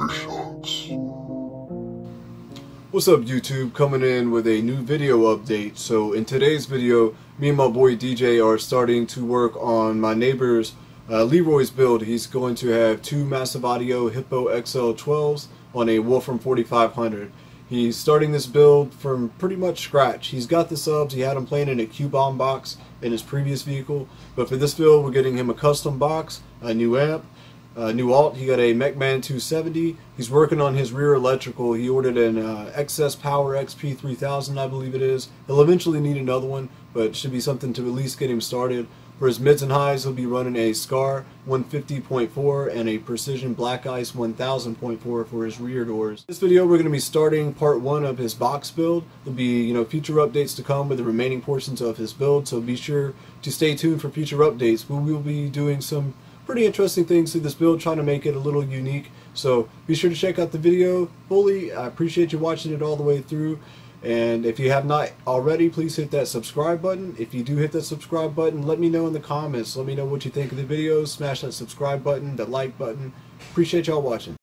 TheIrishHux. What's up YouTube, coming in with a new video update. So in today's video, me and my boy DJ are starting to work on my neighbor's Leroy's build. He's going to have two Massive Audio Hippo XL 12s on a Wolfram 4500. He's starting this build from pretty much scratch. He's got the subs, he had them playing in a Q-Bomb box in his previous vehicle, but for this build we're getting him a custom box, a new amp, new alt. He got a Mechman 270. He's working on his rear electrical. He ordered an Excess Power XP 3000, I believe it is. He'll eventually need another one, but it should be something to at least get him started. For his mids and highs, he'll be running a Scar 150.4 and a Precision Black Ice 1000.4 for his rear doors. This video, we're going to be starting part 1 of his box build. There'll be, future updates to come with the remaining portions of his build, so be sure to stay tuned for future updates. We will be doing some pretty interesting things to this build, trying to make it a little unique. So be sure to check out the video fully. I appreciate you watching it all the way through. And if you have not already, please hit that subscribe button. If you do hit that subscribe button, let me know in the comments. Let me know what you think of the videos. Smash that subscribe button, that like button. Appreciate y'all watching.